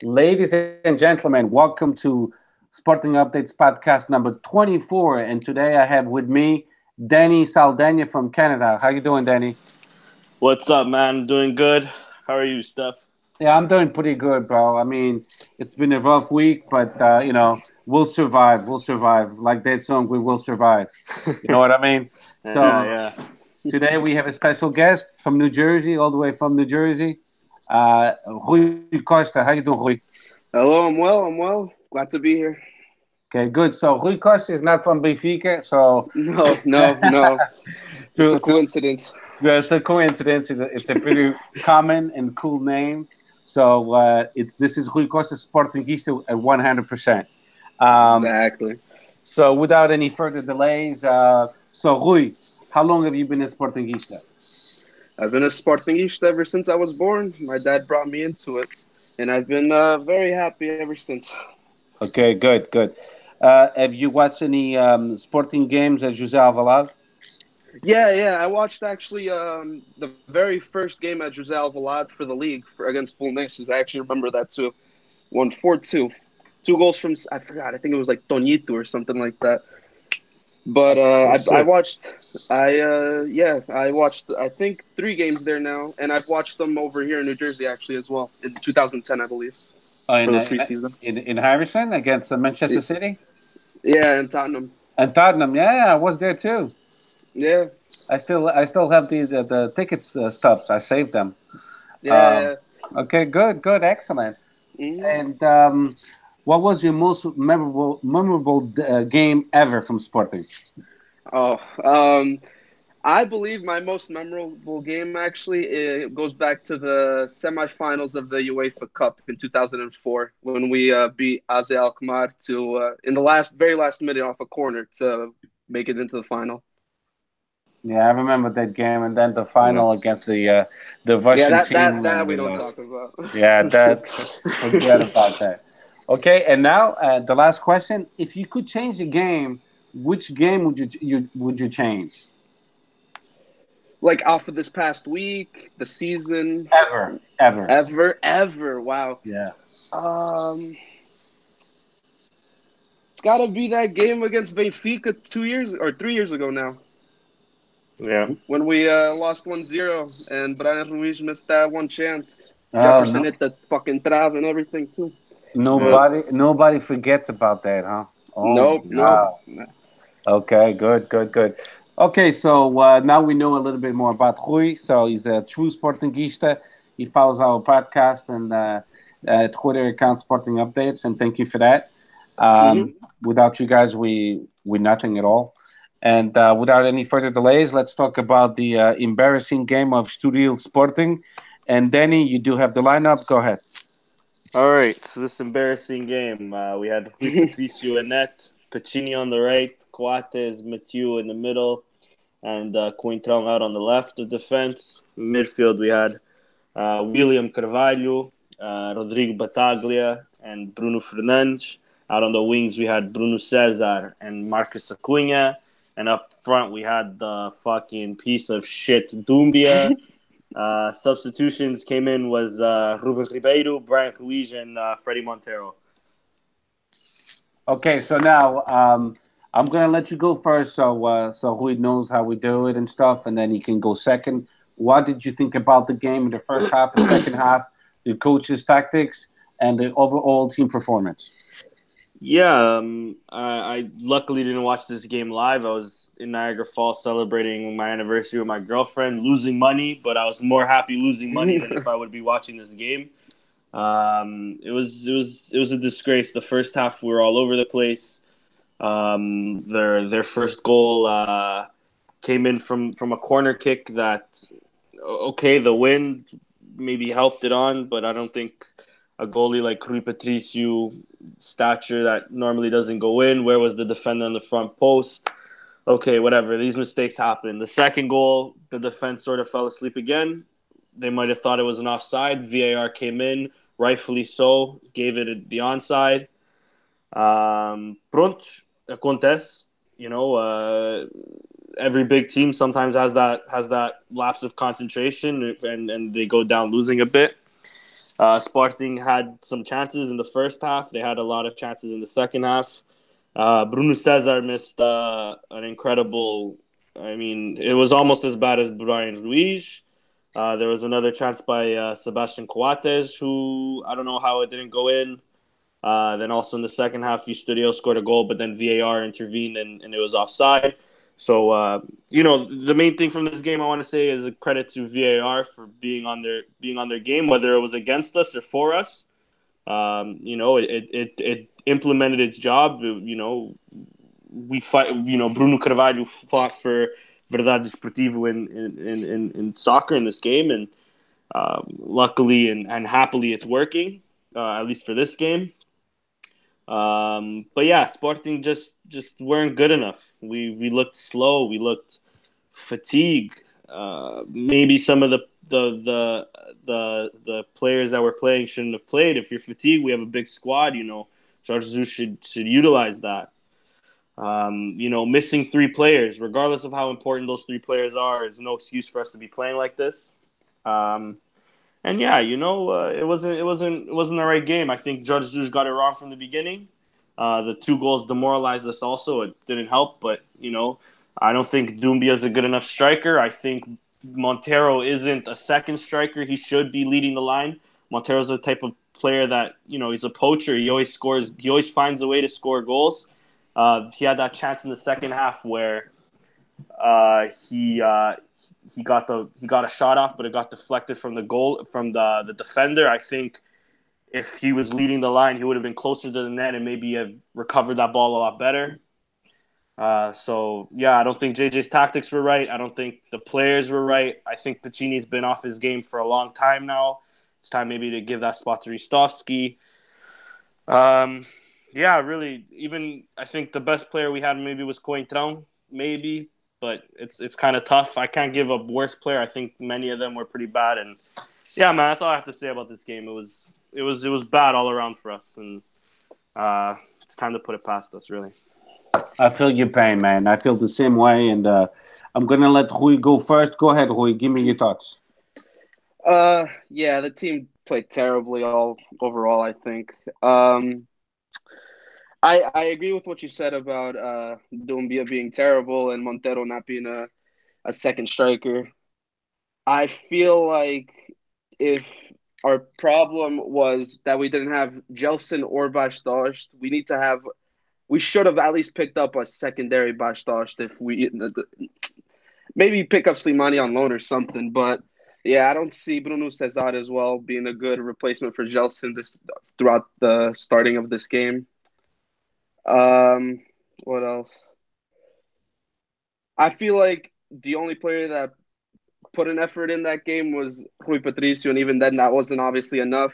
Ladies and gentlemen, welcome to Sporting Updates podcast number 24. And today I have with me Danny Saldana from Canada. How you doing, Danny? What's up, man? Doing good. How are you, Steph? Yeah, I'm doing pretty good, bro. I mean, it's been a rough week, but we'll survive. We'll survive. Like that song, we will survive. You know what I mean? Yeah, So yeah. today we have a special guest from New Jersey, all the way from New Jersey. Rui Costa. How you doing, Rui? Hello, I'm well. I'm well. Glad to be here. Okay, good. So Rui Costa is not from Benfica, so No, no, no. Just a to coincidence. there's a coincidence. It's a pretty common and cool name. So it's this is Rui Costa Sportingista at 100%. Um, Exactly. so without any further delays, so Rui, how long have you been a Sportingista? I've been a Sportingista ever since I was born. My dad brought me into it, and I've been very happy ever since. Okay, good, good. Have you watched any Sporting games at José Alvalade? Yeah, yeah. I watched actually the very first game at José Alvalade for the league against Full Naces. I actually remember that too. Won 4-2. Two goals from I forgot. I think it was like Tonito or something like that. But I Sick. watched I watched I think three games there now, and I've watched them over here in New Jersey actually as well in 2010 I believe In, for the uh, preseason. in Harrison against Manchester Y- City Yeah, in Tottenham. and Tottenham. Yeah, I was there too. Yeah, I still have the tickets stubs. I saved them. yeah, Um, yeah. okay, good, good, excellent. Hmm. And what was your most memorable game ever from Sporting? Oh, I believe my most memorable game actually it goes back to the semifinals of the UEFA Cup in 2004 when we beat AZ Alkmaar to in the very last minute off a corner to make it into the final. Yeah, I remember that game, and then the Yeah. final against the Yeah, Russian that team that when that we we don't talk lost. about. Yeah, that forget about that. Okay, and now the last question: if you could change a game, which game would you change? Like off of this past week, the season, Ever, ever. ever. Wow. Yeah. Um, it's got to be that game against Benfica 2 years or 3 years ago now Yeah. when we lost 1-0 and Brian Ruiz missed that one chance. Oh Jefferson no, hit the fucking trave and everything too. Yeah. nobody forgets about that, huh? Oh my Nope, nope. God. Okay, good, good, good. Okay, so now we know a little bit more about Rui. So he's a true Sportingista. He follows our podcast and Twitter account Sporting Updates, and thank you for that. Hmm. Without you guys, we nothing at all. And without any further delays, let's talk about the embarrassing game of Estoril Sporting. And Danny, you do have the lineup. Go ahead. All right. So this embarrassing game, we had Rui Patricio in net, Pacini on the right, Coates, Mathieu in the middle, and Cointrão out on the left of defense. Midfield, we had William Carvalho, Rodrigo Bataglia, and Bruno Fernandes. Out on the wings, we had Bruno Cesar and Marcus Acuna. And up front, we had the fucking piece of shit Dumbia. Substitutions came in was Ruben Ribeiro, Brian Ruiz, and Freddie Montero. Okay, so now I'm gonna let you go first, so Rui knows how we do it and stuff, and then he can go second. What did you think about the game in the first half and second half, the coach's tactics, and the overall team performance? Yeah, I luckily didn't watch this game live. I was in Niagara Falls celebrating my anniversary with my girlfriend, losing money, but I was more happy losing money than if I would be watching this game. It was a disgrace. The first half we were all over the place. Their first goal came in from a corner kick that okay, the wind maybe helped it on, but I don't think a goalie like Rui Patricio stature that normally doesn't go in. Where was the defender on the front post? Okay, whatever. These mistakes happen. The second goal, the defense sort of fell asleep again. They might have thought it was an offside. VAR came in, rightfully so, gave it the onside. Pronto, acontece. You know, every big team sometimes has that lapse of concentration, and they go down losing a bit. Sporting had some chances in the first half. They had a lot of chances in the second half. Bruno Cesar missed an incredible. I mean, it was almost as bad as Brian Ruiz. There was another chance by Sebastian Coates, who I don't know how it didn't go in. Then also in the second half, Estoril scored a goal, but then VAR intervened and it was offside. So the main thing from this game I want to say is a credit to VAR for being on their game, whether it was against us or for us. It implemented its job. We fight. Bruno Carvalho fought for Verdade Desportivo in soccer in this game, and luckily and happily it's working, at least for this game. But yeah, Sporting just weren't good enough. We looked slow. We looked fatigued. Maybe some of the players that were playing shouldn't have played. If you're fatigued, we have a big squad. Jorge Jesus should utilize that. Missing 3 players, regardless of how important those 3 players are, is no excuse for us to be playing like this. And yeah, it wasn't the right game. I think Judge Juge got it wrong from the beginning. The 2 goals demoralized us also. It didn't help, but I don't think Doumbia is a good enough striker. I think Montero isn't a second striker. He should be leading the line. Montero's the type of player that, he's a poacher. He always scores. He always finds a way to score goals. He had that chance in the second half where he got a shot off, but it got deflected from the defender. I think if he was leading the line, he would have been closer to the net and maybe have recovered that ball a lot better. So yeah, I don't think JJ's tactics were right. I don't think the players were right. I think Pacini's been off his game for a long time now. It's time maybe to give that spot to Ristovski. Yeah, really. Even I think the best player we had maybe was Coentrão, maybe. But it's kind of tough. I can't give a worse player. I think many of them were pretty bad, and yeah, man, that's all I have to say about this game. It was bad all around for us, and it's time to put it past us, really. I feel your pain, man. I feel the same way, and I'm gonna let Rui go first. Go ahead, Rui. Give me your thoughts. Yeah, the team played terribly overall, I think. I agree with what you said about Doumbia being terrible and Montero not being a second striker. I feel like if our problem was that we didn't have Gelson or Bastos, we should have at least picked up a secondary Bastos if we maybe pick up Slimani on loan or something. But yeah, I don't see Bruno Cesar as well being a good replacement for Gelson throughout the starting of this game. What else? I feel like the only player that put an effort in that game was Rui Patricio, and even then, that wasn't obviously enough.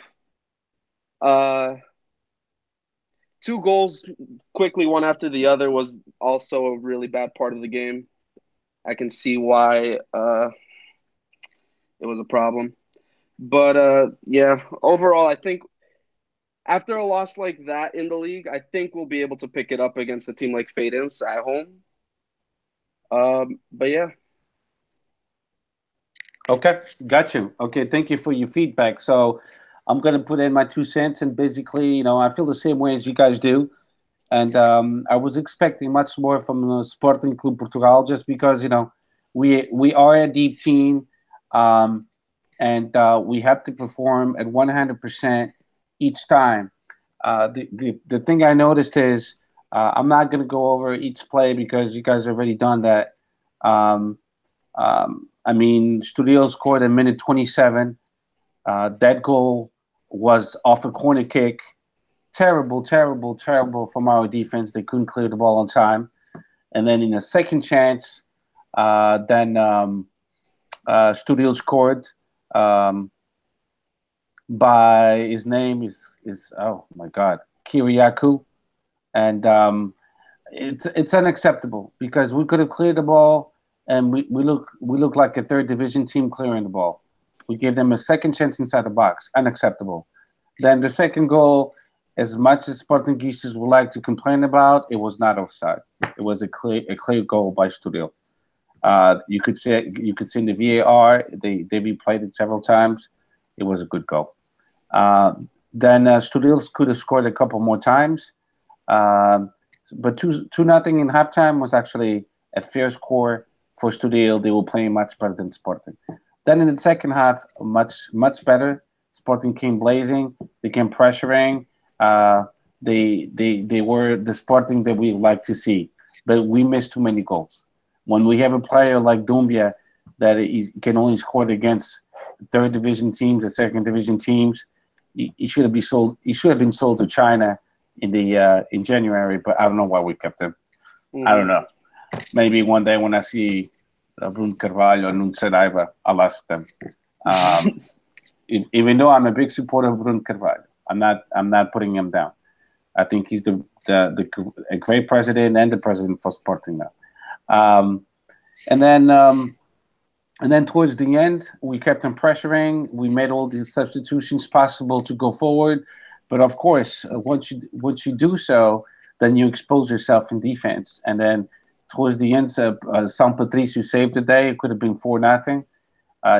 2 goals quickly, one after the other, was also a really bad part of the game. I can see why it was a problem. But yeah, overall, I think after a loss like that in the league, I think we'll be able to pick it up against a team like Feirense at home. But yeah. Okay, got you. Okay, thank you for your feedback. So I'm gonna put in my 2 cents, and basically, I feel the same way as you guys do. And I was expecting much more from Sporting Club Portugal, just because we are a deep team, and we have to perform at 100% each time. The thing I noticed is I'm not going to go over each play because you guys have already done that. I mean, Studio scored in minute 27. That goal was off a corner kick. Terrible, terrible, terrible from our defense. They couldn't clear the ball on time. And then in the second chance, Studio scored by his name is oh my God, Kiriakou, and it's unacceptable because we could have cleared the ball, and we look like a third division team clearing the ball. We gave them a second chance inside the box. Unacceptable. Then the second goal, as much as Portuguese would like to complain about, it was not offside. It was a clear goal by Studio. You could see in the VAR, they replayed it several times. It was a good goal. Uh, then Estoril could have scored a couple more times. Um, but 2-0 in halftime was actually a fair score for Estoril. They were playing much better than Sporting. Then in the second half, much better. Sporting came blazing. They came pressuring. Uh, they were the Sporting that we like to see, but we missed too many goals. When we have a player like Dumbia that can only score against third division teams and second division teams, he should have been sold. He should have been sold to China in January, but I don't know why we kept him. I don't know. Maybe one day when I see Bruno Carvalho and Nunes I'll ask them. Even though I'm a big supporter of Bruno Carvalho, I'm not putting him down. I think he's a great president and the president for Sporting now. Um, and then towards the end, we kept on pressuring. We made all the substitutions possible to go forward. But of course, once you do so, then you expose yourself in defense. And then towards the end, São Patrício saved the day. It could have been 4-0.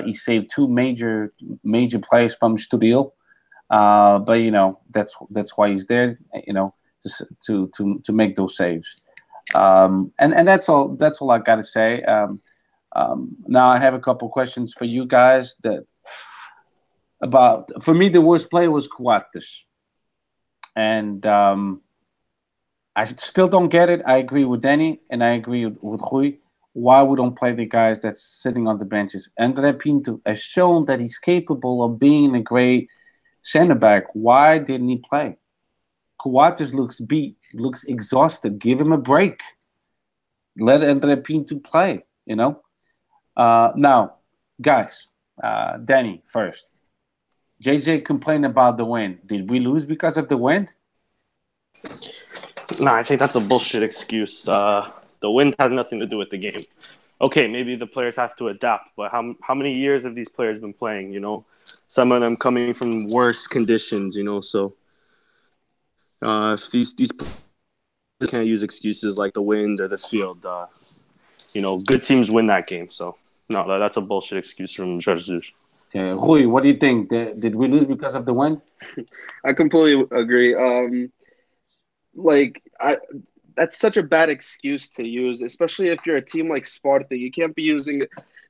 He saved two major plays from Estoril. But that's why he's there. To make those saves. And that's all I got to say. Now I have a couple questions for you guys. For me, the worst player was Coates, and I still don't get it. I agree with Danny, and I agree with Rui. Why we don't play the guys that's sitting on the benches? André Pinto has shown that he's capable of being a great center back. Why didn't he play? Coates looks beat, looks exhausted. Give him a break. Let André Pinto play. Now, guys, Danny first. JJ complained about the wind. Did we lose because of the wind? No, I think that's a bullshit excuse. The wind has nothing to do with the game. Okay, maybe the players have to adapt, but how many years have these players been playing? Some of them coming from worse conditions. So if these can't use excuses like the wind or the field, good teams win that game. So no, that's a bullshit excuse from Jesus. Rui, what do you think? Did we lose because of the wind? I completely agree. That's such a bad excuse to use, especially if you're a team like Sparta. You can't be using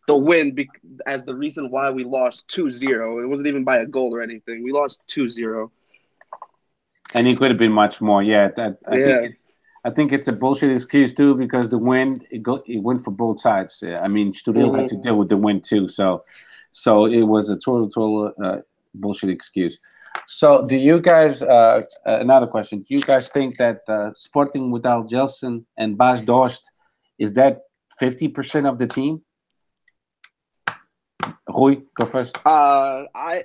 the wind as the reason why we lost 2-0. It wasn't even by a goal or anything. We lost 2-0. And it could have been much more. Yeah, I think it's a bullshit excuse too, because the wind it went for both sides. I mean, Estoril had to deal with the wind too, so it was a total bullshit excuse. So, do you guys? Another question: do you guys think that Sporting without Gelson and Bas Dost is that 50% of the team? Rui, go first. I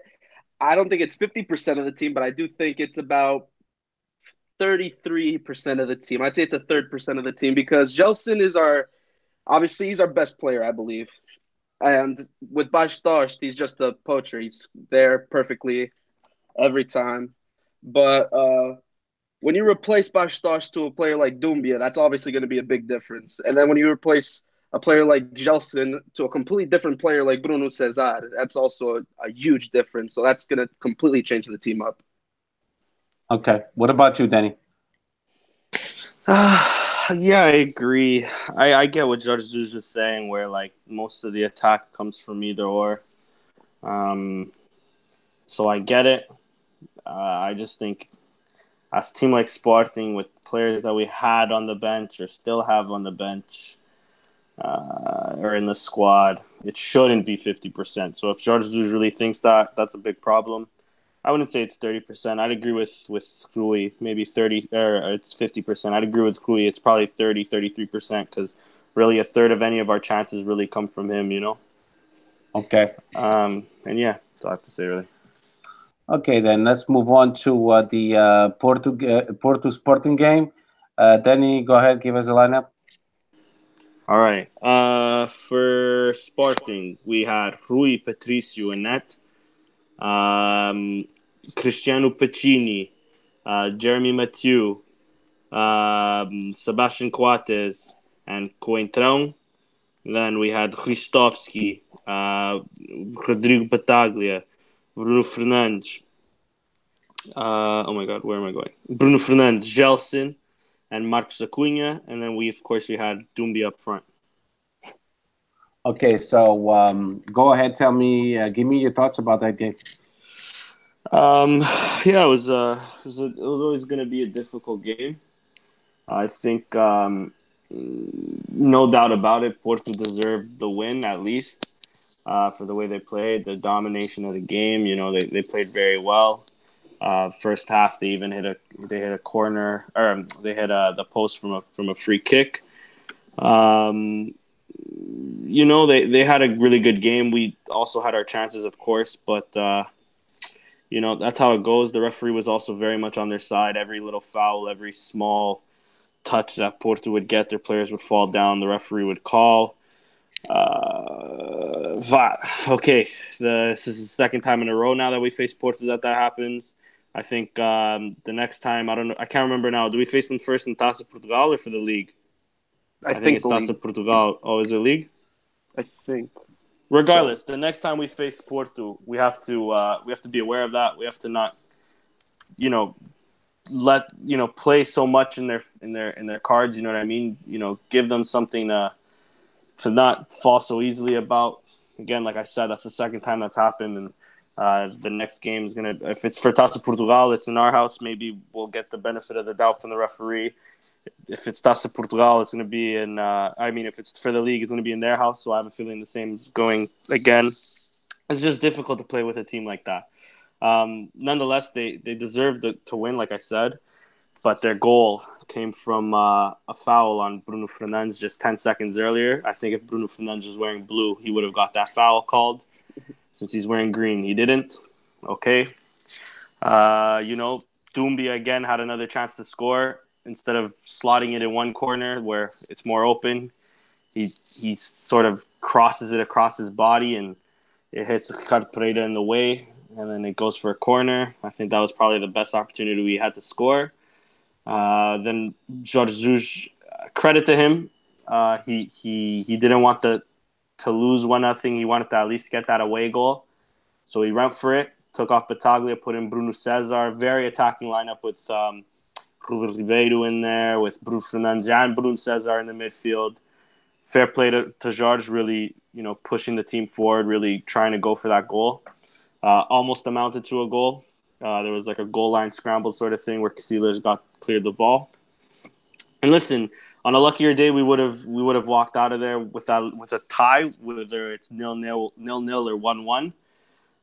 don't think it's 50% of the team, but I do think it's about 33% of the team. I'd say it's a third percent of the team because Gelson is obviously he's our best player, I believe. And with Bas Dost, he's just a poacher. He's there perfectly every time. But when you replace Bas Dost to a player like Dumbia, that's obviously going to be a big difference. And then when you replace a player like Gelson to a completely different player like Bruno Cesar, that's also a huge difference. So that's going to completely change the team up. Okay. What about you, Danny? Yeah, I agree. I get what Judge Zeus was saying, where most of the attack comes from either or. So I get it. I just think as a team like Sporting, with players that we had on the bench or still have on the bench or in the squad, it shouldn't be 50%. So if Judge Zeus really thinks that's a big problem, I wouldn't say it's 30%. I'd agree with Rui, maybe 30 or it's 50%. I'd agree with Rui. It's probably 30, 33% because really a third of any of our chances really come from him, Okay. And yeah, that's all I have to say really. Okay, then let's move on to the Porto Sporting game. Danny, go ahead, give us the lineup. All right. For Sporting, we had Rui Patricio in net. Cristiano Pacini, Jeremy Mathieu, Sebastian Coates, and Coentrão. Then we had Christovski, Rodrigo Bataglia, Bruno Fernandes, Oh my God, where am I going? Bruno Fernandes, Gelson, and Marcos Acuna, and then we had Dumbi up front. Okay, so go ahead, tell me, give me your thoughts about that game. Yeah, it was always going to be a difficult game. I think, no doubt about it, Porto deserved the win at least for the way they played, the domination of the game. They played very well. First half, they even hit a corner, or they hit the post from a free kick. They had a really good game. We also had our chances, of course, but that's how it goes. The referee was also very much on their side. Every little foul, every small touch that Porto would get, their players would fall down. The referee would call. Okay, this is the second time in a row now that we face Porto that happens. I think the next time, I don't know, I can't remember now. Do we face them first in Taça Portugal or for the league? I think it's Taça Portugal. Oh, is it league? I think. Regardless, the next time we face Porto, we have to be aware of that. We have to not, play so much in their cards. You know what I mean? Give them something to not fall so easily about. Again, like I said, that's the second time that's happened, and the next game is gonna. If it's for Taça Portugal, it's in our house. Maybe we'll get the benefit of the doubt from the referee. If it's Taça Portugal, it's gonna be in. If it's for the league, it's gonna be in their house. So I have a feeling the same is going again. It's just difficult to play with a team like that. Nonetheless, they deserve to win, like I said, but their goal came from a foul on Bruno Fernandes just 10 seconds earlier. I think if Bruno Fernandes was wearing blue, he would have got that foul called. Since he's wearing green, he didn't. Okay. Doumbia again had another chance to score. Instead of slotting it in one corner where it's more open, he sort of crosses it across his body and it hits Carpereira in the way, and then it goes for a corner. I think that was probably the best opportunity we had to score. Then Jorge Jesus, credit to him. He didn't want to lose 1-0. He wanted to at least get that away goal. So he went for it, took off Bataglia, put in Bruno Cesar. Very attacking lineup with Ruben Ribeiro in there, with Bruno Fernandes and Bruno Cesar in the midfield. Fair play to Jorge, really, pushing the team forward, really trying to go for that goal. Almost amounted to a goal. There was like a goal line scramble sort of thing where Casillas cleared the ball. And listen, on a luckier day, we would have walked out of there with a tie, whether it's 0-0 or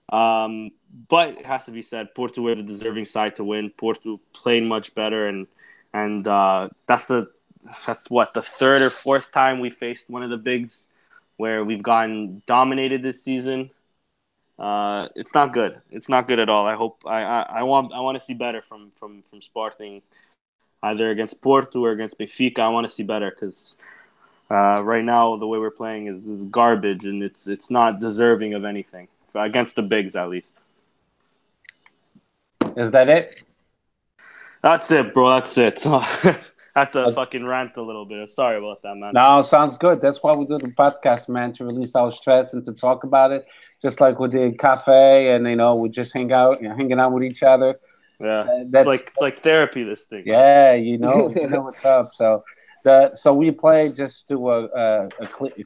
1-1. But it has to be said, Porto were the deserving side to win. Porto played much better, and that's the third or fourth time we faced one of the bigs where we've gotten dominated this season. It's not good. It's not good at all. I want to see better from Sporting, either against Porto or against Benfica. I want to see better because right now the way we're playing is garbage, and it's not deserving of anything against the bigs, at least. Is that it? That's it, bro. That's it. I have to fucking rant a little bit. Sorry about that, man. No, sounds good. That's why we do the podcast, man, to release our stress and to talk about it. Just like we did cafe, and we just hanging out with each other. Yeah, it's like therapy. This thing. Yeah, you know what's up. So we play just to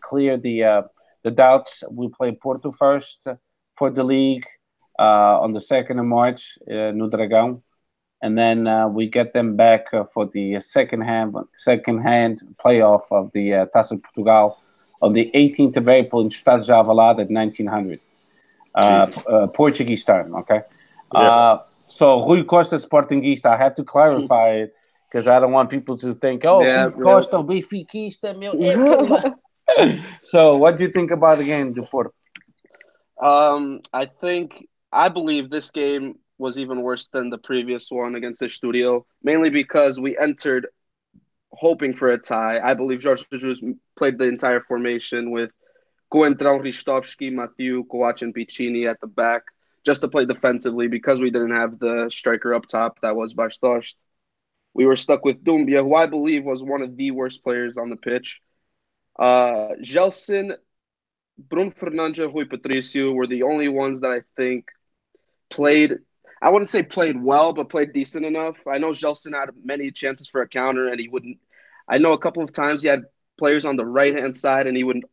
clear the doubts. We play Porto first for the league on the 2nd of March, no Dragão. And then we get them back for the second hand playoff of the Taça Portugal on the 18th of April in Estado de Alvalade at 1900 Portuguese time. Okay. Yeah. So Rui Costa Sportingista. I have to clarify it because I don't want people to think, Rui Costa Benfiquista, meu. So, what do you think about the game, Porto? I believe this game was even worse than the previous one against Estoril, mainly because we entered hoping for a tie. I believe Jorge Jesus played the entire formation with Coentrão, Ristovski, Mathieu, Coates, and Piccini at the back, just to play defensively because we didn't have the striker up top that was Bastos. We were stuck with Doumbia, who I believe was one of the worst players on the pitch. Gelson, Bruno Fernandes, Rui Patricio were the only ones that I think played. I wouldn't say played well, but played decent enough. I know Gelson had many chances for a counter, and he wouldn't. I know a couple of times he had players on the right hand side, and he would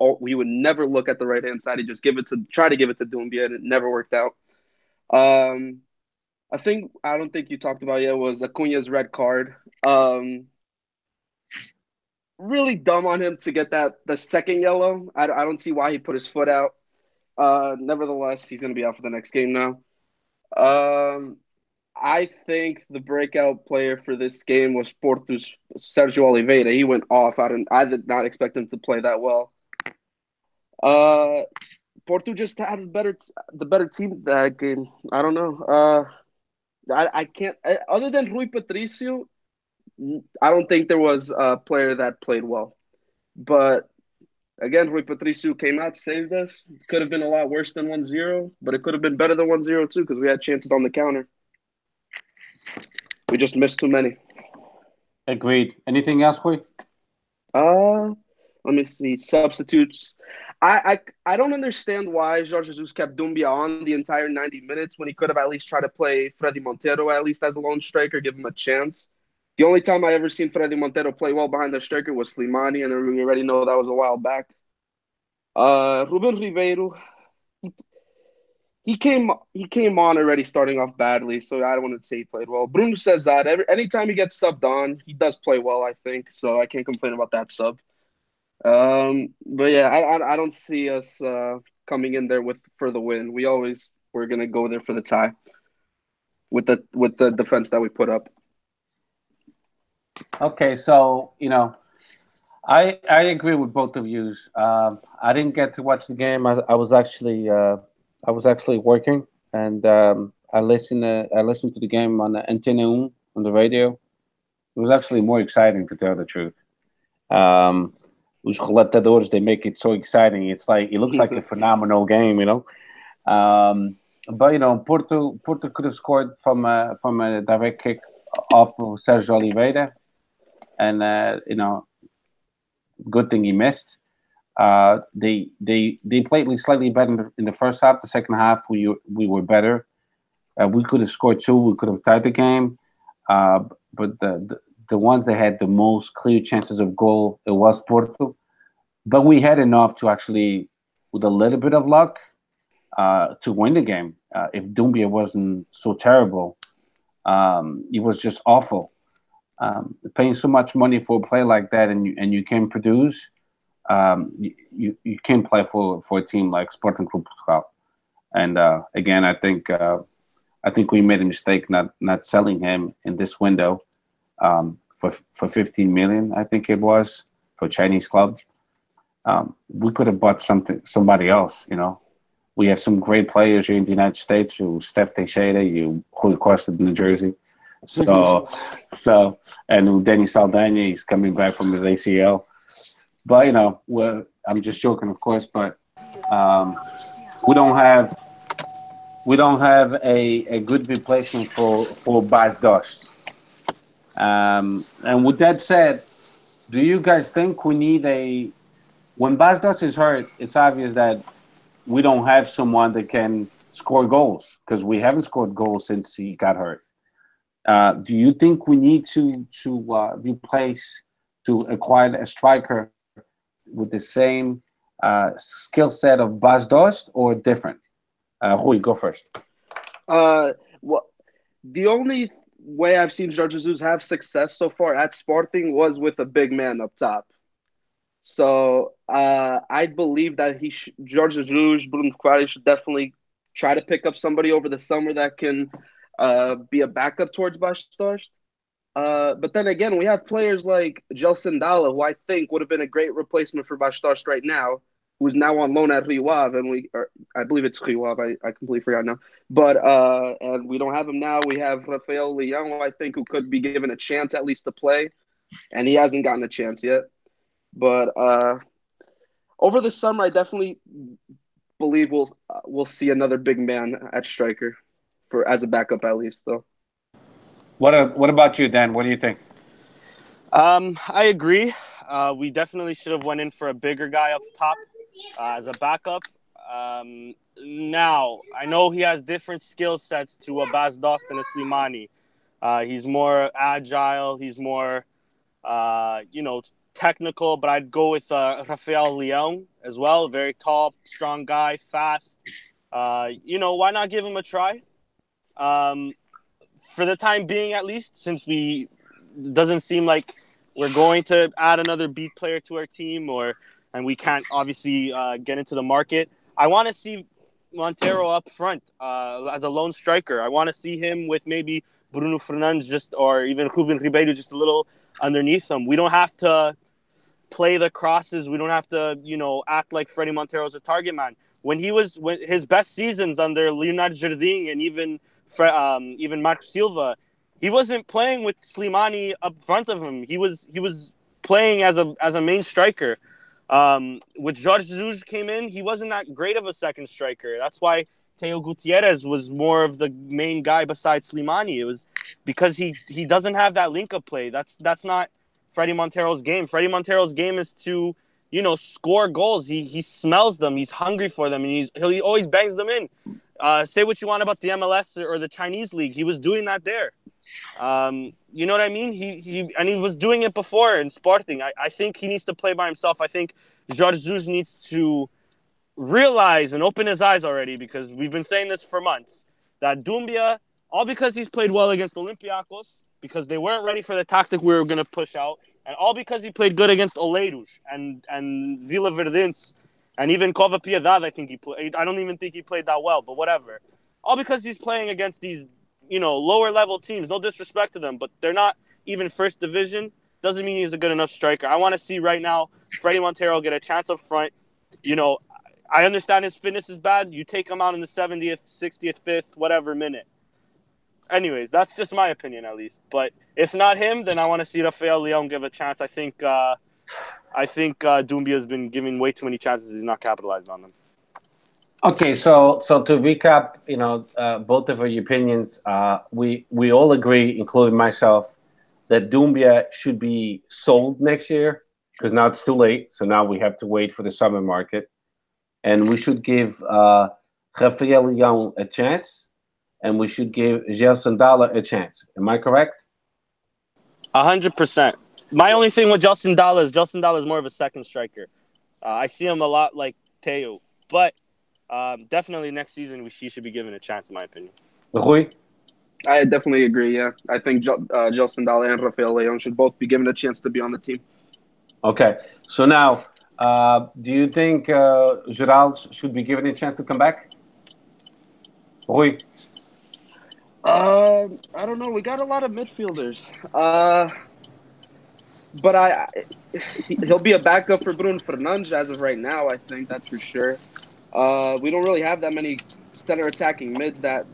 never look at the right hand side. He just try to give it to Doumbia, and it never worked out. Um, I don't think you talked about yet was Acuna's red card. Really dumb on him to get the second yellow. I don't see why he put his foot out. Nevertheless, he's going to be out for the next game now. I think the breakout player for this game was Porto's Sergio Oliveira. He went off. I did not expect him to play that well. Porto just had the better team that game. I don't know. I can't. Other than Rui Patricio, I don't think there was a player that played well. But again, Rui Patricio came out, saved us. Could have been a lot worse than 1-0, but it could have been better than 1-0 too because we had chances on the counter. We just missed too many. Agreed. Anything else, Rui? Let me see. Substitutes. I don't understand why Jorge Jesus kept Doumbia on the entire 90 minutes when he could have at least tried to play Freddy Montero at least as a lone striker, give him a chance. The only time I ever seen Freddy Montero play well behind the striker was Slimani, and we already know that was a while back. Ruben Ribeiro, he came on already starting off badly, so I don't want to say he played well. Bruno Cesar, anytime he gets subbed on, he does play well, I think, so I can't complain about that sub. But yeah, I don't see us coming in there for the win. We're gonna go there for the tie with the defense that we put up. Okay, so I agree with both of you. I didn't get to watch the game. I was actually working, and I listened to the game on the Antena on the radio. It was actually more exciting, to tell the truth. Os relatadores, they make it so exciting. It looks like a phenomenal game, But Porto could have scored from a direct kick off of Sergio Oliveira, and good thing he missed. They played slightly better in the first half. The second half, we were better. We could have scored two. We could have tied the game. But the ones that had the most clear chances of goal, it was Porto. But we had enough to actually, with a little bit of luck, to win the game. If Doumbia wasn't so terrible, it was just awful. Paying so much money for a player like that, and you can produce, you can play for a team like Sporting Club Portugal. And again, I think we made a mistake not selling him in this window for 15 million. I think it was for Chinese club. We could have bought somebody else. We have some great players here in the United States. Steph Teixeira, Rui Costa in New Jersey. So and Danny Saldana, he's coming back from his ACL. But I'm just joking, of course. But we don't have a good replacement for Bas Dost. And with that said, do you guys think we need when Bas Dost is hurt? It's obvious that we don't have someone that can score goals because we haven't scored goals since he got hurt. Do you think we need to acquire a striker with the same skill set of Bas Dost or different? Rui, go first. The only way I've seen Jorge Jesus have success so far at Sporting was with a big man up top. So I believe that Jorge Jesus, Bruno Quares should definitely try to pick up somebody over the summer that can be a backup towards Bas Dost. But then again, we have players like Gelson Dalla, who I think would have been a great replacement for Bas Dost right now, who's now on loan at Rio Ave, and I believe it's Rio Ave. I completely forgot now. But and we don't have him now. We have Rafael Leão, I think, who could be given a chance at least to play, and he hasn't gotten a chance yet. But over the summer, I definitely believe we'll see another big man at striker as a backup at least, though. What about you, Dan? What do you think? I agree. We definitely should have went in for a bigger guy up top as a backup. Now, I know he has different skill sets to a Bas Dost and a Slimani. He's more agile. He's more, technical. But I'd go with Rafael Leão as well. Very tall, strong guy, fast. Why not give him a try? For the time being, at least, since doesn't seem like we're going to add another beat player to our team, and we can't obviously get into the market. I want to see Montero up front as a lone striker. I want to see him with maybe Bruno Fernandes or even Ruben Ribeiro just a little underneath him. We don't have to play the crosses. We don't have to, act like Freddie Montero's a target man. When his best seasons under Leonardo Jardim and even Marco Silva, he wasn't playing with Slimani up front of him. He was playing as a main striker. With Jorge Jesus came in, he wasn't that great of a second striker. That's why Teo Gutierrez was more of the main guy besides Slimani. It was because he doesn't have that link-up play. That's not Freddie Montero's game. Freddie Montero's game is to, score goals. He smells them. He's hungry for them, and he always bangs them in. Say what you want about the MLS or the Chinese league. He was doing that there. You know what I mean? He was doing it before in Sporting. I think he needs to play by himself. I think Jorge Jesus needs to realize and open his eyes already, because we've been saying this for months, that Doumbia, all because he's played well against Olympiacos, because they weren't ready for the tactic we were going to push out, and all because he played good against Oleiros and Vila Verdense, and even Cova Piedade, I think he played. I don't even think he played that well, but whatever. All because he's playing against these, lower level teams. No disrespect to them, but they're not even first division. Doesn't mean he's a good enough striker. I want to see right now Freddie Montero get a chance up front. I understand his fitness is bad. You take him out in the 70th, 60th, 5th, whatever minute. Anyways, that's just my opinion at least. But if not him, then I want to see Rafael Leão give a chance. I think Doumbia has been giving way too many chances. He's not capitalizing on them. Okay, so to recap, both of our opinions, we all agree, including myself, that Doumbia should be sold next year, because now it's too late. So now we have to wait for the summer market, and we should give Rafael Leão a chance, and we should give Gelson Dalla a chance. Am I correct? 100%. My only thing with Gelson Dalla is more of a second striker. I see him a lot like Teo, but definitely next season he should be given a chance, in my opinion. Rui? I definitely agree, yeah. I think Gelson Dalla and Rafael Leão should both be given a chance to be on the team. Okay, so now, do you think Geraldo should be given a chance to come back? Rui? I don't know. We got a lot of midfielders. But he'll be a backup for Bruno Fernandes as of right now, I think. That's for sure. We don't really have that many center attacking mids that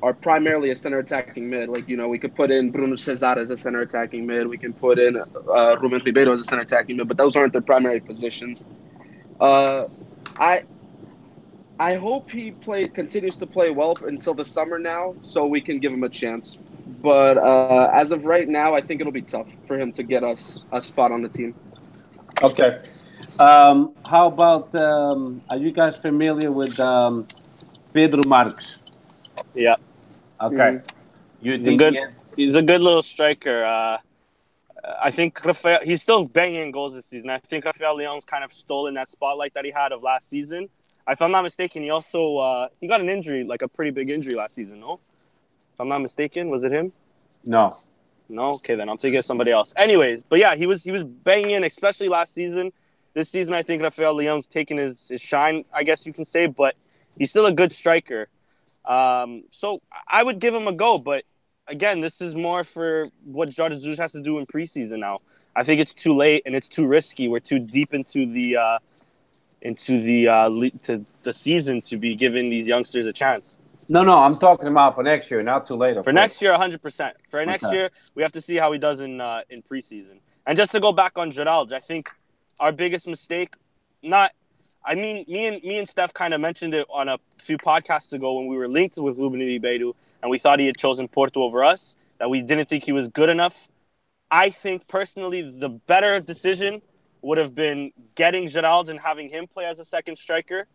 are primarily a center attacking mid. We could put in Bruno Cesar as a center attacking mid. We can put in Ruben Ribeiro as a center attacking mid, but those aren't their primary positions. I hope he continues to play well until the summer now, so we can give him a chance. But as of right now, I think it'll be tough for him to get us a spot on the team. Okay. How about, are you guys familiar with Pedro Marques? Yeah. Okay. Mm-hmm. You think he's a good little striker. I think he's still banging goals this season. I think Rafael Leão's kind of stolen that spotlight that he had of last season. If I'm not mistaken, he also he got an injury, like a pretty big injury last season, no? If I'm not mistaken, was it him? No. No? Okay, then I'm thinking of somebody else. Anyways, but yeah, he was banging in, especially last season. This season, I think Rafael Leão's taken his shine, I guess you can say, but he's still a good striker. So I would give him a go, but again, this is more for what Jorge Jesus has to do in preseason now. I think it's too late and it's too risky. We're too deep into the season to be giving these youngsters a chance. No, I'm talking about for next year, not too late. For next year, 100%. For next year, we have to see how he does in preseason. And just to go back on Geraldo, I think our biggest mistake, me and Steph kind of mentioned it on a few podcasts ago when we were linked with Ruben Ribeiro and we thought he had chosen Porto over us, that we didn't think he was good enough. I think personally the better decision would have been getting Geraldo and having him play as a second striker,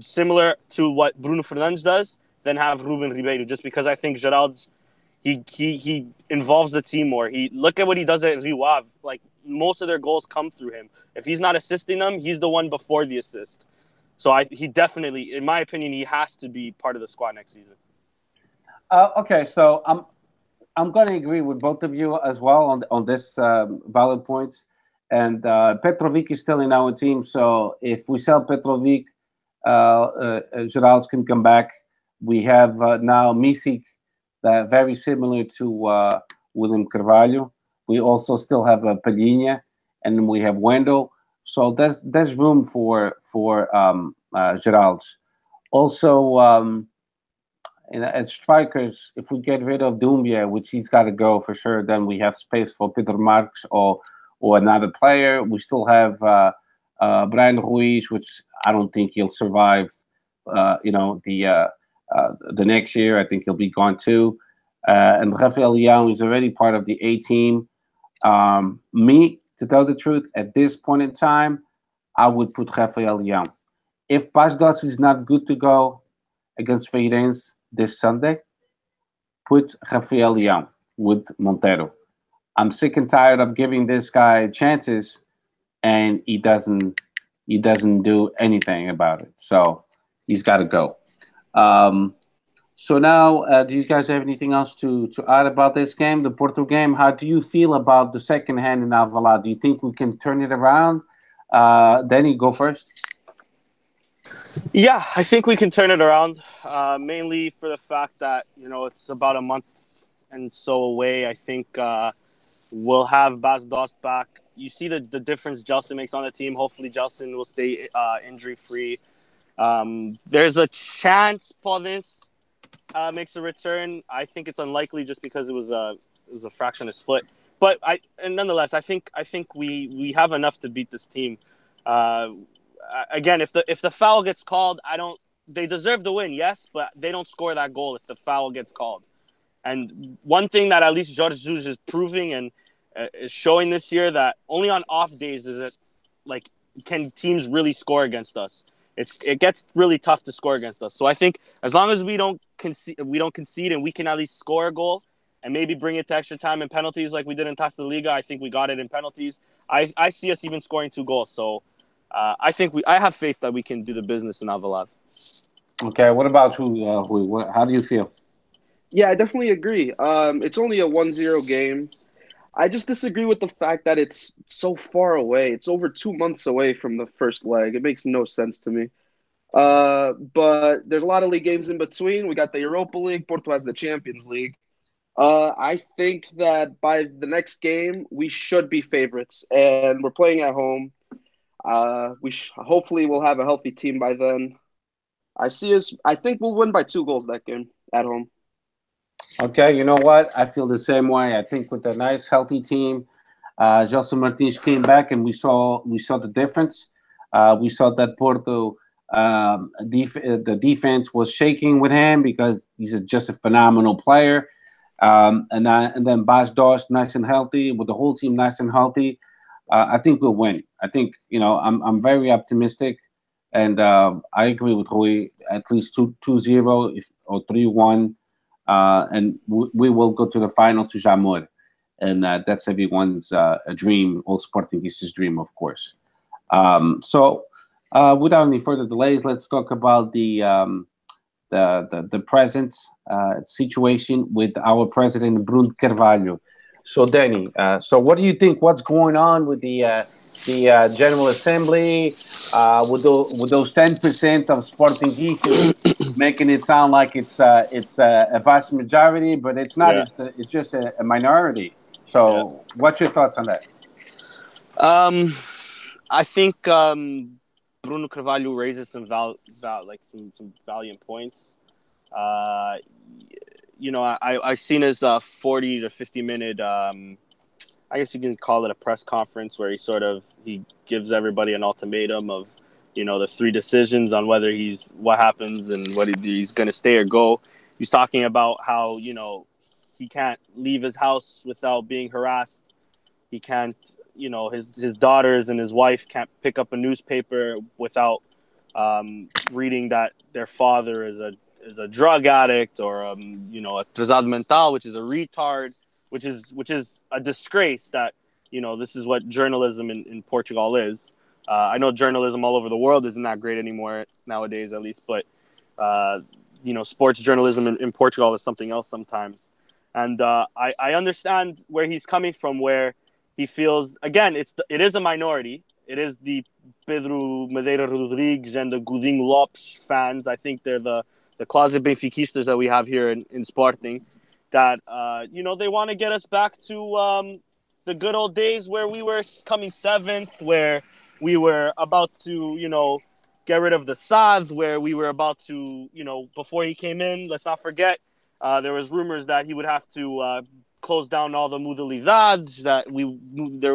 similar to what Bruno Fernandes does than have Ruben Ribeiro, just because I think Gerald's he involves the team more. He look at what he does at Rio Ave. Like most of their goals come through him. If he's not assisting them, he's the one before the assist. So he definitely, in my opinion, he has to be part of the squad next season. Okay, so I'm going to agree with both of you as well on this valid points. And Petrovic is still in our team, so if we sell Petrovic, Geralds can come back. We have now Misic, very similar to William Carvalho. We also still have Palhinha, and then we have Wendell. So there's room for Geralds. Also, as strikers, if we get rid of Doumbia, which he's got to go for sure, then we have space for Peter Marks or another player. We still have Brian Ruiz, which I don't think he'll survive. The next year. I think he'll be gone too. And Rafael Leão is already part of the A team. Me, to tell the truth, at this point in time, I would put Rafael Leão. If Paz is not good to go against Feirense this Sunday, put Rafael Leão with Montero. I'm sick and tired of giving this guy chances, and he doesn't do anything about it. So he's got to go. So now, do you guys have anything else to add about this game, the Porto game? How do you feel about the second hand in Alvalade? Do you think we can turn it around? Danny, go first. Yeah, I think we can turn it around, mainly for the fact that, it's about a month and so away. I think we'll have Bas Dost back. You see the difference Gelson makes on the team. Hopefully Gelson will stay injury-free. There's a chance Province makes a return. I think it's unlikely just because it was a fraction of his foot. But nonetheless, I think we have enough to beat this team. Again, if the foul gets called, they deserve the win, yes, but they don't score that goal if the foul gets called. And one thing that at least Jorge Jesus is proving and is showing this year, that only on off days is it can teams really score against us. It gets really tough to score against us. So I think as long as we don't concede and we can at least score a goal and maybe bring it to extra time and penalties like we did in Taça Liga, I think we got it in penalties. I see us even scoring 2 goals. So I have faith that we can do the business in Alvalade. Okay, what about you, how do you feel? Yeah, I definitely agree. It's only a 1-0 game. I just disagree with the fact that it's so far away. It's over 2 months away from the first leg. It makes no sense to me. But there's a lot of league games in between. We got the Europa League. Porto has the Champions League. I think that by the next game, we should be favorites. And we're playing at home. Hopefully we'll have a healthy team by then. I think we'll win by 2 goals that game at home. Okay, you know what? I feel the same way. I think with a nice, healthy team, Gelson Martins came back, and we saw the difference. We saw that Porto, the defense was shaking with him because he's just a phenomenal player. And then Bas Dost, nice and healthy, with the whole team nice and healthy. I think we'll win. I think I'm very optimistic, and I agree with Rui. At least 2-0 or 3-1. And we will go to the final to Jamor, and that's everyone's dream, all Sportingistas' dream, of course. So, without any further delays, let's talk about the present situation with our president, Bruno Carvalho. So, Danny, so what do you think? What's going on with the General Assembly, with those 10% of Sportingistas, making it sound like it's a vast majority, but it's not. Yeah. It's just a minority. So, What's your thoughts on that? I think Bruno Carvalho raises some some valiant points. I've seen his 40 to 50 minute. I guess you can call it a press conference where he gives everybody an ultimatum of, the 3 decisions on whether what happens and whether he's going to stay or go. He's talking about how, he can't leave his house without being harassed. He can't, his daughters and his wife can't pick up a newspaper without reading that their father is a drug addict or a trazado mental, which is a retard, which is a disgrace that this is what journalism in Portugal is. I know journalism all over the world isn't that great anymore nowadays, at least, but sports journalism in Portugal is something else sometimes. And I understand where he's coming from, where he feels, again, it is a minority. It is the Pedro Madeira Rodrigues and the Godinho Lopes fans. I think they're the closet Benfiquistas that we have here in Sporting, that they want to get us back to the good old days where we were coming seventh, where we were about to get rid of the SAD, where we were about to before he came in. Let's not forget there was rumors that he would have to close down all the modalidades, that there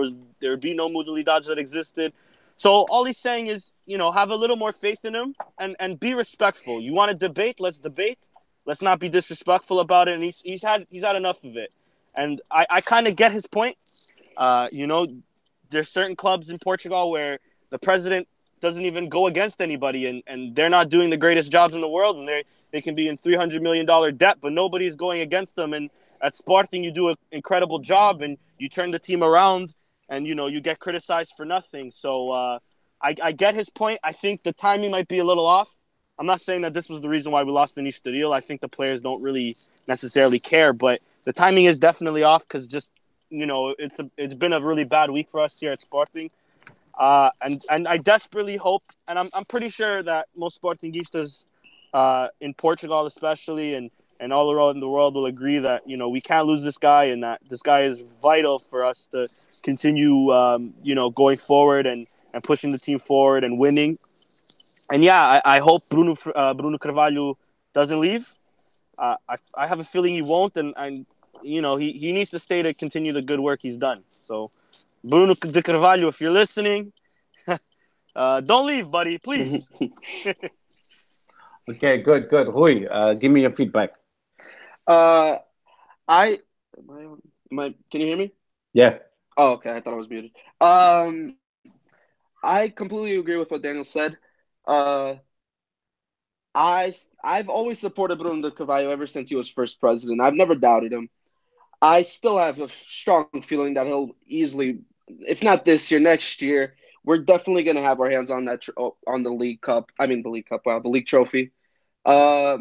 would be no modalidades that existed. So all he's saying is, have a little more faith in him and be respectful. You want to debate? Let's debate. Let's not be disrespectful about it. And he's had enough of it. And I kind of get his point. There's certain clubs in Portugal where the president doesn't even go against anybody, and they're not doing the greatest jobs in the world, and they can be in $300 million debt, but nobody's going against them. And at Sporting, you do an incredible job, and you turn the team around, and you get criticized for nothing. So I get his point. I think the timing might be a little off. I'm not saying that this was the reason why we lost in Estoril. I think the players don't really necessarily care, but the timing is definitely off because just it's been a really bad week for us here at Sporting. And I desperately hope, and I'm pretty sure that most Sportingistas in Portugal especially and all around the world will agree that we can't lose this guy, and that this guy is vital for us to continue going forward and pushing the team forward and winning. And yeah, I hope Bruno Carvalho doesn't leave. I have a feeling he won't, and he needs to stay to continue the good work he's done. So Bruno de Carvalho, if you're listening, don't leave, buddy, please. Okay, good. Rui, give me your feedback. Can you hear me? Yeah. Oh, okay. I thought I was muted. I completely agree with what Daniel said. I've always supported Bruno de Carvalho ever since he was first president. I've never doubted him. I still have a strong feeling that he'll easily, if not this year, next year, we're definitely going to have our hands on that on the League Cup. I mean, the League Cup, wow, the League Trophy. Yeah,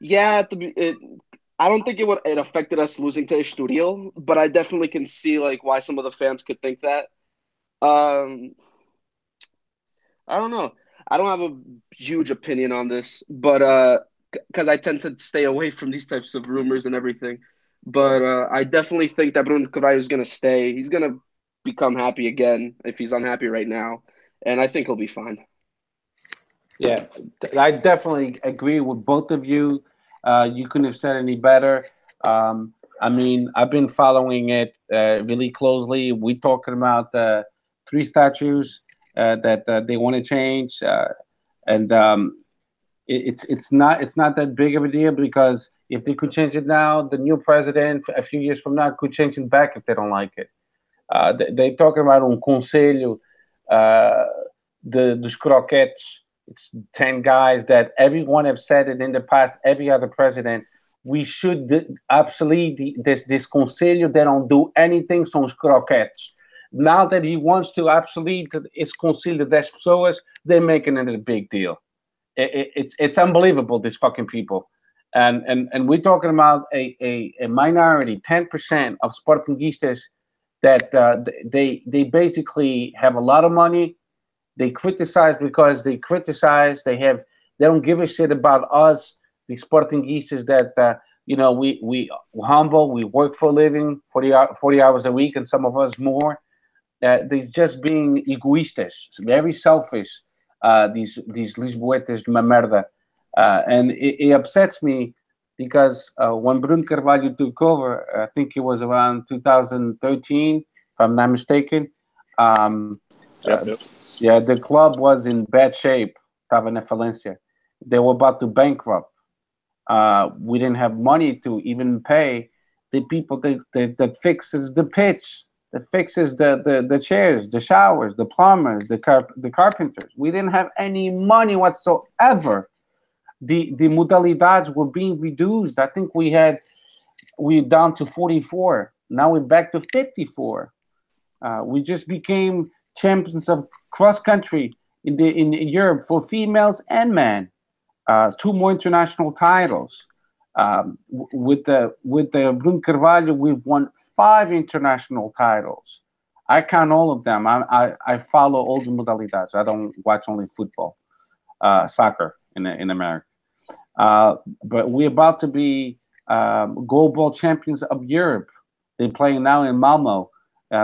I don't think it affected us losing to Estoril, but I definitely can see why some of the fans could think that. Um, I don't know. I don't have a huge opinion on this, but because I tend to stay away from these types of rumors and everything. But I definitely think that Bruno Carvalho is going to stay. He's going to become happy again if he's unhappy right now, and I think he'll be fine. Yeah, I definitely agree with both of you. You couldn't have said any better. I mean, I've been following it really closely. We're talking about three statues that they want to change, and it's not that big of a deal because if they could change it now, the new president a few years from now could change it back if they don't like it. They're talking about conselho dos croquetes. It's 10 guys that everyone have said it in the past. Every other president, we should absolutely this conselho. They don't do anything. São os croquetes. Now that he wants to absolutely esse conselho das pessoas, they're making it a big deal. It's unbelievable, these fucking people. And we're talking about a minority, 10% of Sportingistas that they basically have a lot of money. They criticize because they criticize. They don't give a shit about us, the Sportingistas that we humble. We work for a living, 40 hours a week, and some of us more. They're just being egoistas, very selfish. These Lisboetas de uma merda, and it upsets me because when Bruno Carvalho took over, I think it was around 2013, if I'm not mistaken. Yep. Yeah, the club was in bad shape. Estava na falência. They were about to bankrupt. We didn't have money to even pay the people that fixes the pitch. that fixes the chairs, the showers, the plumbers, the carpenters. We didn't have any money whatsoever. The modalidades were being reduced. I think we're down to 44. Now we're back to 54. We just became champions of cross country in Europe for females and men. Two more international titles. With the Bruno Carvalho, we've won 5 international titles. I count all of them. I follow all the modalidades. I don't watch only football, soccer in America. But we're about to be global champions of Europe. They're playing now in Malmo.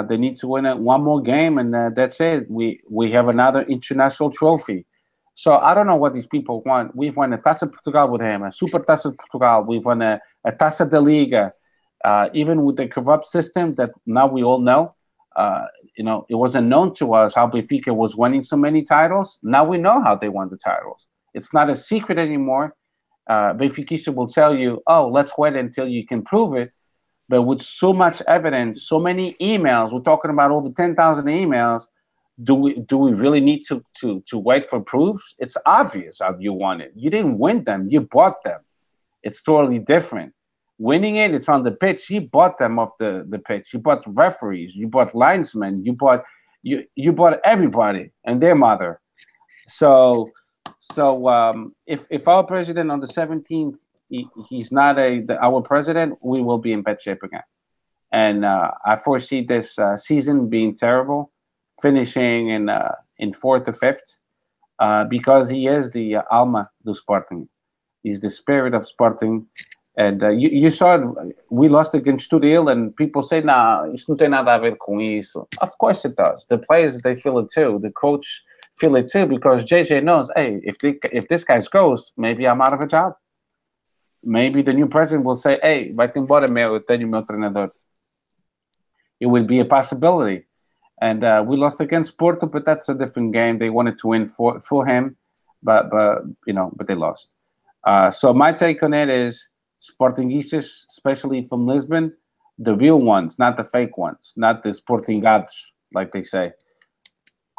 They need to win one more game, and that's it. We have another international trophy. So I don't know what these people want. We've won a Taça Portugal with him, a Super Taça de Portugal. We've won a Taça da Liga. Even with the corrupt system that now we all know, it wasn't known to us how Benfica was winning so many titles. Now we know how they won the titles. It's not a secret anymore. Benfica will tell you, oh, let's wait until you can prove it. But with so much evidence, so many emails, we're talking about over 10,000 emails. Do we really need to wait for proofs? It's obvious how you won it. You didn't win them. You bought them. It's totally different. Winning it, it's on the pitch. You bought them off the pitch. You bought referees. You bought linesmen. You bought everybody and their mother. So if our president on the 17th, he's not our president, we will be in bad shape again. And I foresee this season being terrible, finishing in 4th or 5th, because he is the alma do Sporting. He's the spirit of Sporting. And you saw it, we lost against Estoril, and people say, nah, isso não tem nada a ver com isso. Of course it does. The players, they feel it too. The coach feel it too, because JJ knows, hey, if this guy goes, maybe I'm out of a job. Maybe the new president will say, hey, vai-te embora, eu tenho meu treinador. It would be a possibility. And we lost against Porto, but that's a different game. They wanted to win for him, but they lost. So my take on it is Sportingistas, especially from Lisbon, the real ones, not the fake ones, not the Sportingados, like they say.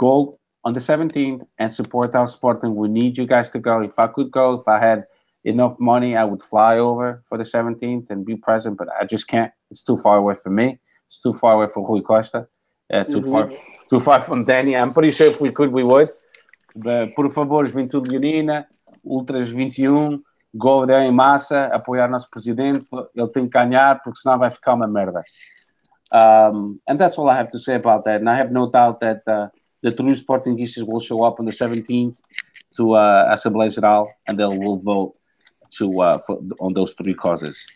Go on the 17th and support our Sporting. We need you guys to go. If I could go, if I had enough money, I would fly over for the 17th and be present, but I just can't. It's too far away from me. It's too far away from Rui Costa. Too far from Danny. I'm pretty sure if we could, we would. But, por favor, Juventude Leonina, Ultras 21, go there em massa, apoiar nosso presidente. Ele tem que ganhar, porque senão vai ficar uma merda. And that's all I have to say about that. And I have no doubt that the true Sportingistas will show up on the 17th to Assembleia Geral, and they will vote on those 3 causes.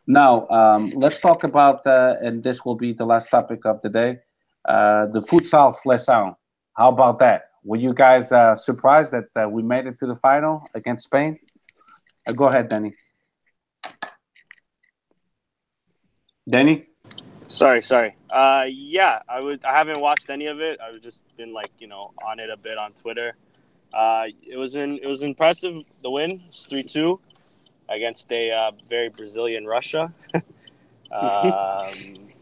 Now, let's talk about, and this will be the last topic of the day, the futsal seleção. How about that? Were you guys surprised that we made it to the final against Spain? Go ahead, Danny. Danny? Sorry. Yeah, I haven't watched any of it. I've just been on it a bit on Twitter. It was impressive. The win, it was 3-2 against a very Brazilian Russia.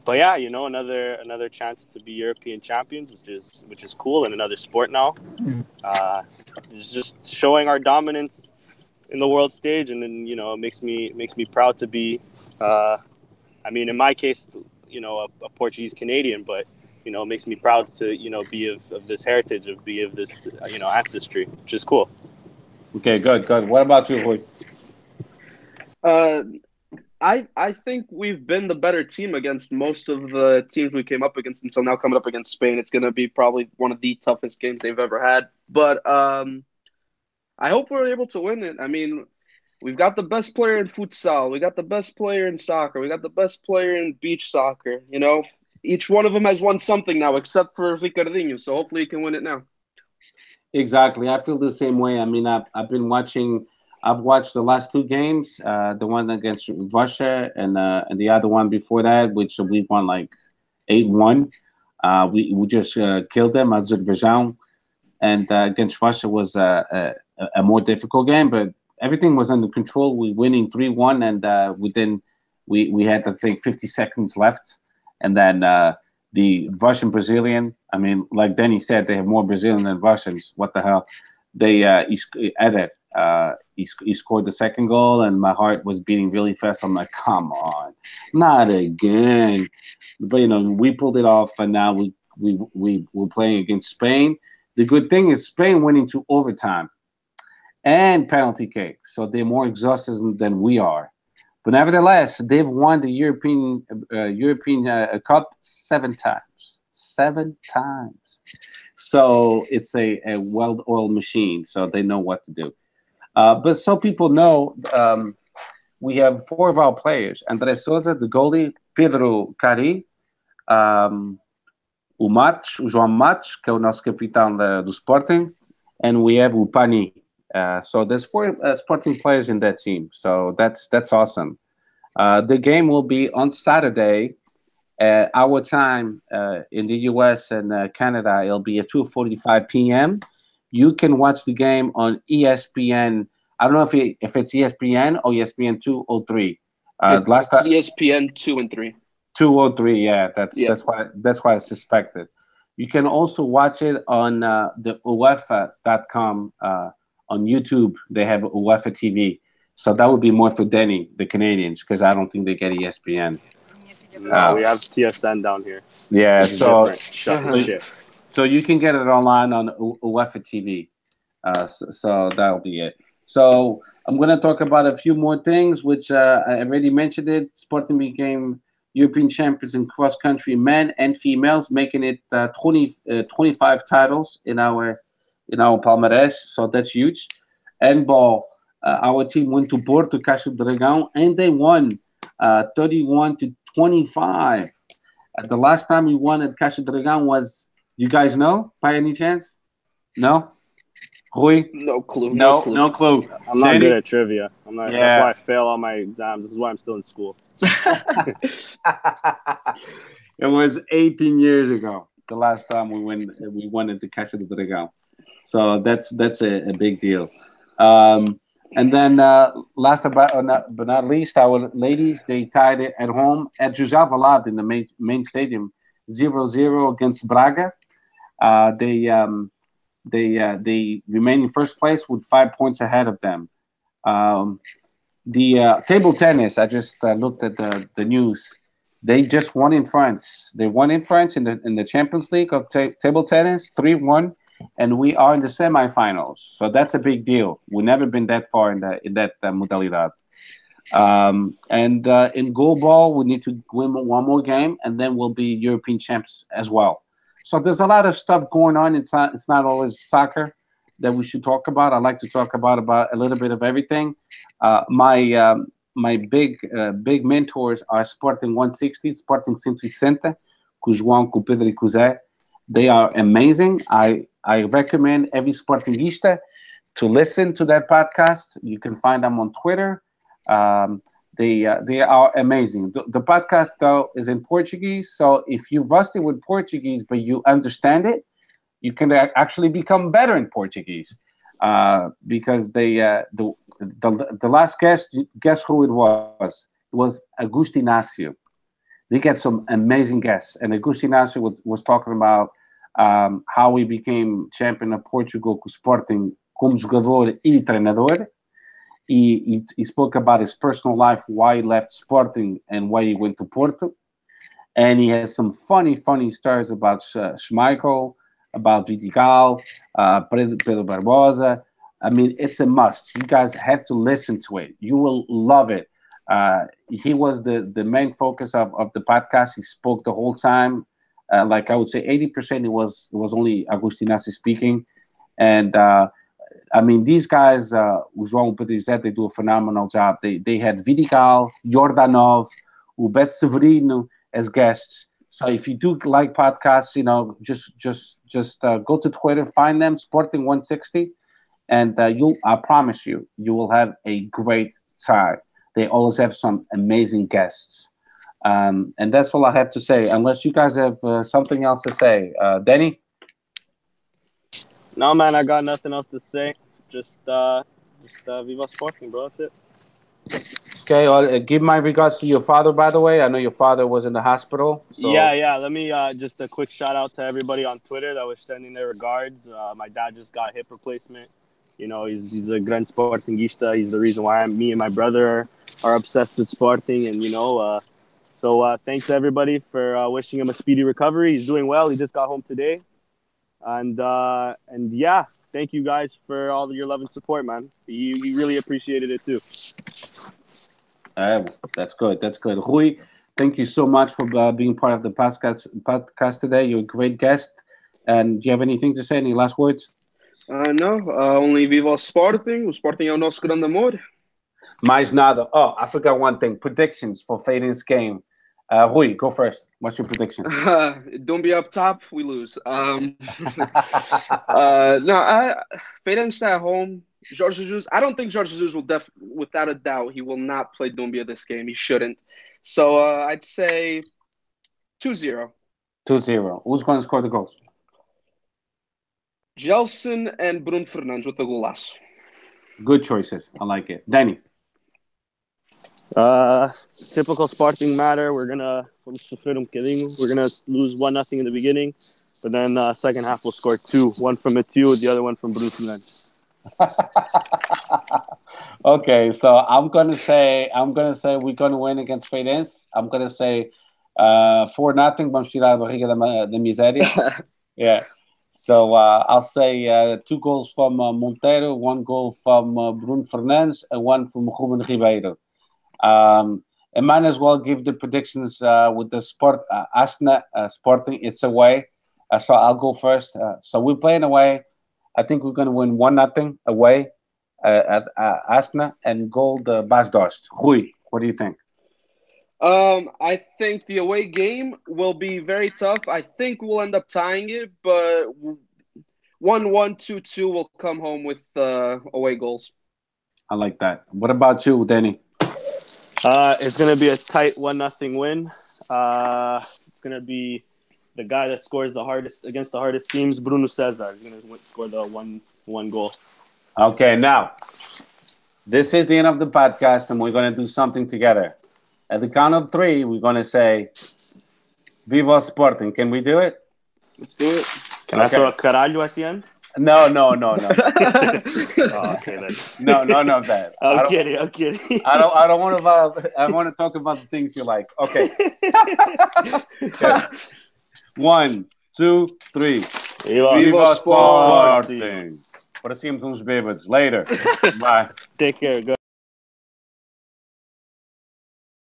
But yeah, another chance to be European champions, which is cool, and another sport now. It's just showing our dominance in the world stage, and then it makes me proud to be. In my case, a Portuguese Canadian, but it makes me proud to be of this heritage, be of this ancestry, which is cool. Okay, good. What about you, Rui? I think we've been the better team against most of the teams we came up against until now. Coming up against Spain, it's going to be probably one of the toughest games they've ever had. But I hope we're able to win it. I mean, we've got the best player in futsal. We got the best player in soccer. We got the best player in beach soccer. Each one of them has won something now, except for Ricardinho. So hopefully he can win it now. Exactly. I feel the same way. I mean, I've been watching. I've watched the last 2 games, the one against Russia and the other one before that, which we won 8-1. We just killed them, Azerbaijan, and against Russia was a more difficult game, but everything was under control. We winning 3-1, and we had I think 50 seconds left, and then the Russian Brazilian. I mean, like Denny said, they have more Brazilian than Russians. What the hell? They Eder. He scored the second goal, and my heart was beating really fast. I'm like, come on, not again. But we pulled it off, and now we're playing against Spain. The good thing is Spain went into overtime and penalty kick, so they're more exhausted than we are. But nevertheless, they've won the European Cup 7 times. 7 times. So it's a well-oiled machine, so they know what to do. But so people know, we have 4 of our players. André Souza, the goalie, Pedro Cari, o João Matos, que é o nosso capitão do Sporting, and we have Upani. So there's 4 Sporting players in that team. So that's awesome. The game will be on Saturday at our time in the US and Canada. It'll be at 2:45 p.m. You can watch the game on ESPN. I don't know if it's ESPN or ESPN 2 or 3. Last time ESPN 2 and 3. 2 or 3, yeah. That's why I suspected. You can also watch it on the UEFA.com on YouTube. They have UEFA TV. So that would be more for Denny, the Canadians, because I don't think they get ESPN. No, we have TSN down here. Yeah, so shit. So you can get it online on UEFA TV. So that'll be it. So I'm going to talk about a few more things, which I already mentioned it. Sporting became European champions in cross-country men and females, making it 25 titles in our palmarès. So that's huge. And ball. Our team went to Porto, Caixa do Dragão, and they won 31-25. The last time we won at Caixa do Dragão was, you guys know, by any chance? No? Rui? No clue. No clue. I'm not good at trivia. I'm not. Yeah. That's why I fail all my exams. This is why I'm still in school. It was 18 years ago, the last time we won at the Caixa do Dragão. So that's a big deal. And then last but not least, our ladies, they tied it at home at José Alvalade in the main stadium, 0-0 against Braga. They remain in first place with 5 points ahead of them. The table tennis, I just looked at the news. They just won in France. They won in France in the Champions League of table tennis, 3-1. And we are in the semifinals, so that's a big deal. We've never been that far in that modalidade. And in goalball, we need to win one more game, and then we'll be European champs as well. So there's a lot of stuff going on. It's not always soccer that we should talk about. I like to talk about a little bit of everything. My big mentors are Sporting 160, Sporting 160, com o João, com o Pedro e com o Zé. They are amazing. I recommend every Sportingista to listen to that podcast. You can find them on Twitter. They are amazing. The podcast, though, is in Portuguese. So if you're rusty with Portuguese, but you understand it, you can actually become better in Portuguese. Because the last guest, guess who it was? It was Augusto Inácio. They get some amazing guests. And Augusto Inácio was talking about how he became champion of Portugal com Sporting como jogador e treinador. He spoke about his personal life, why he left Sporting and why he went to Porto. And he has some funny stories about Schmeichel, about Vidigal, Pedro Barbosa. I mean, it's a must. You guys have to listen to it. You will love it. He was the main focus of the podcast. He spoke the whole time. Like I would say 80% it was only Augusto Inácio speaking. And I mean, these guys, João Pedro said, they do a phenomenal job. They had Vidigal, Jordanov, Ubet Severino as guests. So if you do like podcasts, just go to Twitter, find them, Sporting 160, and I promise you will have a great time. They always have some amazing guests. And that's all I have to say, unless you guys have something else to say. Denny? No, man, I got nothing else to say. Just Viva Sporting, bro. That's it. Okay, give my regards to your father, by the way. I know your father was in the hospital. So. Yeah. Let me just a quick shout out to everybody on Twitter that was sending their regards. My dad just got hip replacement. You know, he's a gran Sportingista. He's the reason why me and my brother are obsessed with Sporting. And, so thanks to everybody for wishing him a speedy recovery. He's doing well. He just got home today. And yeah, thank you guys for all of your love and support, man. He really appreciated it too. That's good. That's good. Rui, thank you so much for being part of the podcast today. You're a great guest. And do you have anything to say? Any last words? No, only viva o Sporting. O Sporting é o nosso grande amor. Mais nada. Oh, I forgot one thing. Predictions for Faden's game. Rui, go first. What's your prediction? Don't be up top. We lose. No, Faden's at home. Jorge Jesus, I don't think Jorge Jesus will without a doubt, he will not play Dumbia this game. He shouldn't. So I'd say 2-0. 2-0. Who's going to score the goals? Gelson and Bruno Fernandes with the golaço. Good choices. I like it. Danny. Typical Sporting matter. We're gonna lose 1-0 in the beginning, but then second half we'll score 2. One from Mathieu, the other one from Bruno Fernandes. Okay, so I'm gonna say we're gonna win against Fadense. I'm gonna say 4-0. Vamos tirar a barriga da miséria. Yeah. So I'll say 2 goals from Montero, 1 goal from Bruno Fernandes, and 1 from Ruben Ribeiro. And might as well give the predictions with the Asna Sporting. It's away, so I'll go first. So we're playing away. I think we're going to win 1-0 away at Asna and goal the Basdorst. Rui, what do you think? I think the away game will be very tough. I think we'll end up tying it, but 1-1, 2-2 will come home with away goals. I like that. What about you, Danny? It's going to be a tight 1-0 win. It's going to be the guy that scores the hardest against the hardest teams, Bruno Cesar. He's going to score the one goal. Okay, now, this is the end of the podcast, and we're going to do something together. At the count of 3, we're going to say, Viva Sporting. Can we do it? Let's do it. Can I throw a caralho at the end? No. Oh, okay, then. No, that. I'm kidding. I don't want to. I want to talk about the things you like. Okay. Okay. 1, 2, 3. Viva Sporting. Parecíamos uns bêbados. Later. Bye. Take care. Go.